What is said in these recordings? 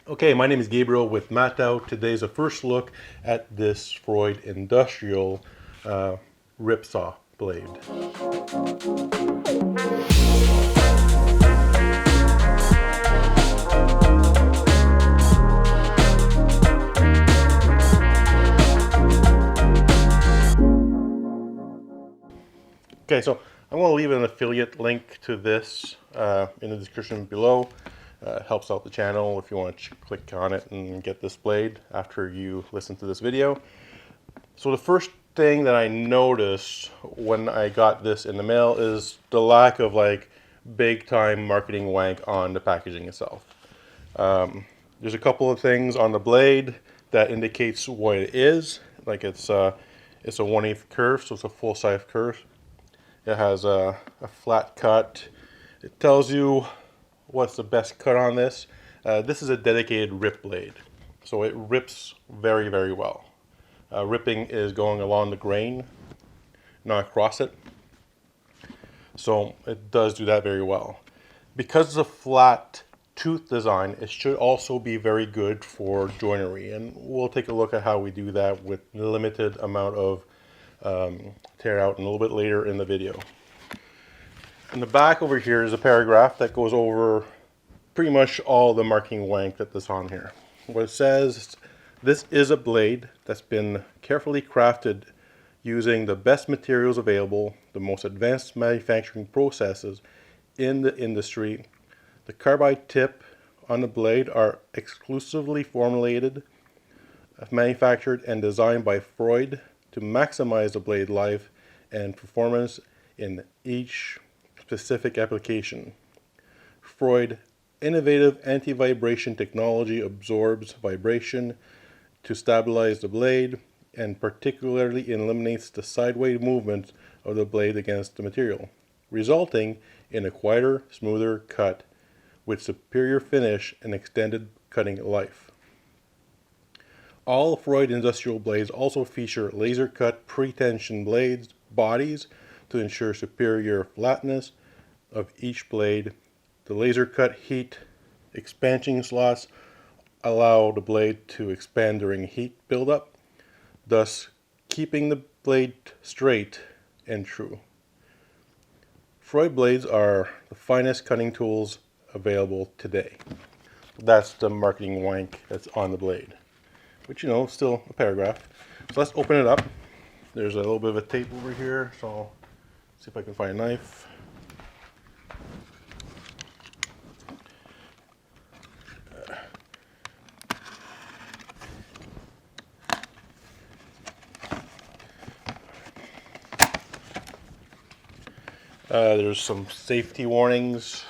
Okay, my name is Gabriel with Mattow. Today's a first look at this Freud Industrial rip saw blade. Okay, so I'm going to leave an affiliate link to this in the description below. Helps out the channel if you want to click on it and get this blade after you listen to this video. So the first thing that I noticed when I got this in the mail is the lack of like big time marketing wank on the packaging itself. There's a couple of things on the blade that indicates what it is. Like it's a 1/8 curve, so it's a full size curve. It has a flat cut. It tells you what's the best cut on this. This is a dedicated rip blade, so it rips very, very well. Ripping is going along the grain, not across it. So it does do that very well. Because it's a flat tooth design, it should also be very good for joinery. And we'll take a look at how we do that with the limited amount of tear out a little bit later in the video. In the back over here is a paragraph that goes over pretty much all the marketing wank that's on here. What it says, this is a blade that's been carefully crafted using the best materials available, the most advanced manufacturing processes in the industry. The carbide tip on the blade are exclusively formulated, manufactured, and designed by Freud to maximize the blade life and performance in each specific application. Freud innovative anti-vibration technology absorbs vibration to stabilize the blade and particularly eliminates the sideways movement of the blade against the material, resulting in a quieter, smoother cut with superior finish and extended cutting life. All Freud industrial blades also feature laser cut pre-tension blades bodies to ensure superior flatness of each blade. The laser cut heat expansion slots allow the blade to expand during heat buildup, thus keeping the blade straight and true. Freud blades are the finest cutting tools available today. That's the marketing wank that's on the blade, which, you know, still a paragraph. So let's open it up. There's a little bit of a tape over here, so I'll see if I can find a knife. There's some safety warnings,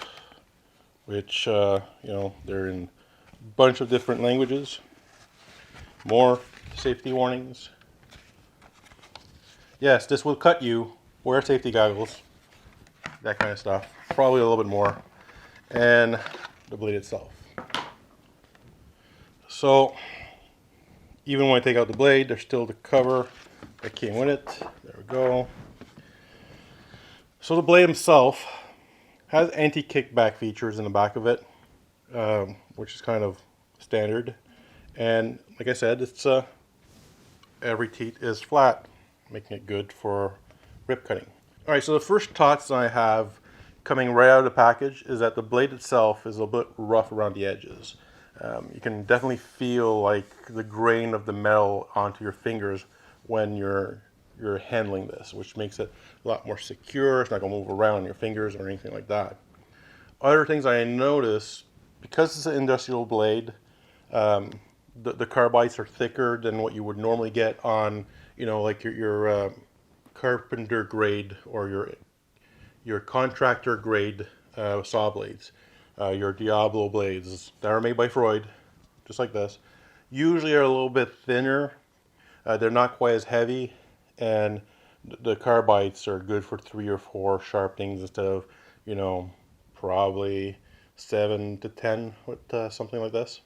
which, you know, they're in a bunch of different languages. More safety warnings. Yes, this will cut you. Wear safety goggles. That kind of stuff. Probably a little bit more. And the blade itself. So, even when I take out the blade, there's still the cover that came with it. There we go. So the blade itself has anti-kickback features in the back of it, which is kind of standard. And like I said, it's every teeth is flat, making it good for rip cutting. All right, so the first thoughts I have coming right out of the package is that the blade itself is a bit rough around the edges. You can definitely feel like the grain of the metal onto your fingers when you're handling this, which makes it a lot more secure. It's not going to move around on your fingers or anything like that. Other things I noticed, because it's an industrial blade, the carbides are thicker than what you would normally get on, you know, like your carpenter grade or your contractor grade saw blades. Your Diablo blades that are made by Freud, just like this, usually are a little bit thinner. They're not quite as heavy, and the carbides are good for 3 or 4 sharpenings instead of, you know, probably 7 to 10 with something like this.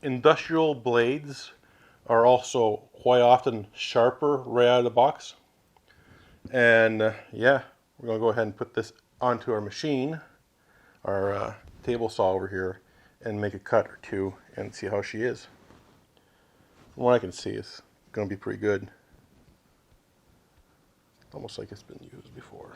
Industrial blades are also quite often sharper right out of the box. And yeah, we're going to go ahead and put this onto our machine. our table saw over here and make a cut or two and see how she is. From what I can see, it's going to be pretty good. Almost like it's been used before.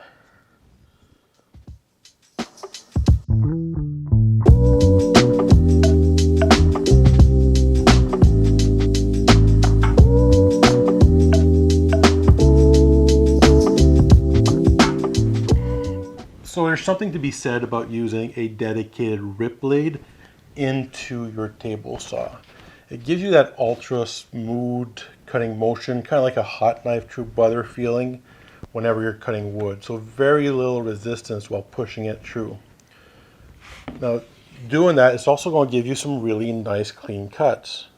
So there's something to be said about using a dedicated rip blade into your table saw. It gives you that ultra smooth cutting motion, kind of like a hot knife through butter feeling whenever you're cutting wood. So very little resistance while pushing it through. Now, doing that, it's also going to give you some really nice clean cuts.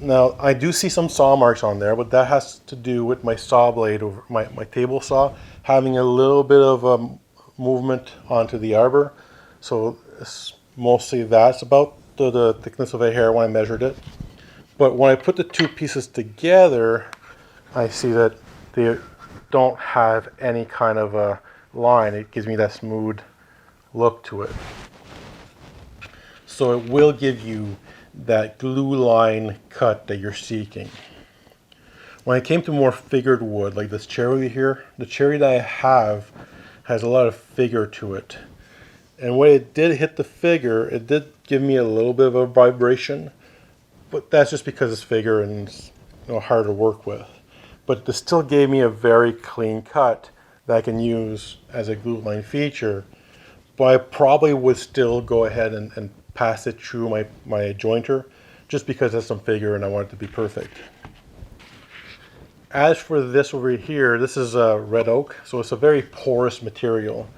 Now, I do see some saw marks on there, but that has to do with my saw blade over my table saw having a little bit of movement onto the arbor. So it's mostly that's about the thickness of a hair when I measured it. But when I put the two pieces together, I see that they don't have any kind of a line. It gives me that smooth look to it. So it will give you that glue line cut that you're seeking. When it came to more figured wood, like this cherry here, the cherry that I have has a lot of figure to it. And when it did hit the figure, it did give me a little bit of a vibration, but that's just because it's figure and it's hard to work with. But this still gave me a very clean cut that I can use as a glue line feature. But I probably would still go ahead and pass it through my jointer just because it's some figure and I want it to be perfect. As for this over here, this is red oak, so it's a very porous material.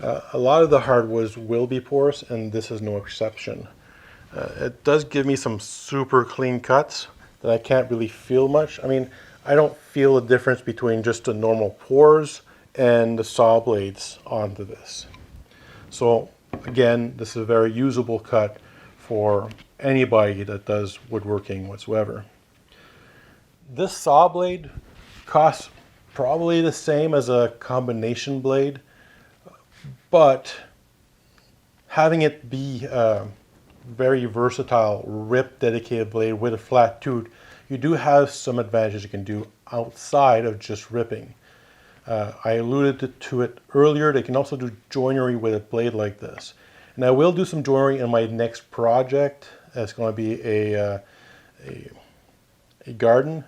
A lot of the hardwoods will be porous, and this is no exception. It does give me some super clean cuts that I can't really feel much. I mean, I don't feel a difference between just the normal pores and the saw blades onto this. So again, this is a very usable cut for anybody that does woodworking whatsoever. This saw blade costs probably the same as a combination blade, but having it be a very versatile rip dedicated blade with a flat tooth, you do have some advantages you can do outside of just ripping. I alluded to it earlier. They can also do joinery with a blade like this. And I will do some joinery in my next project. It's going to be a garden,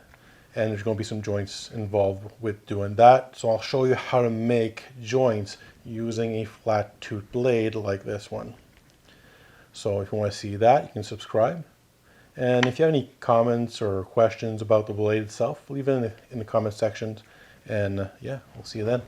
and there's going to be some joints involved with doing that. So I'll show you how to make joints using a flat tooth blade like this one. So if you want to see that, you can subscribe. And if you have any comments or questions about the blade itself, leave it in the comment sections. And yeah, we'll see you then.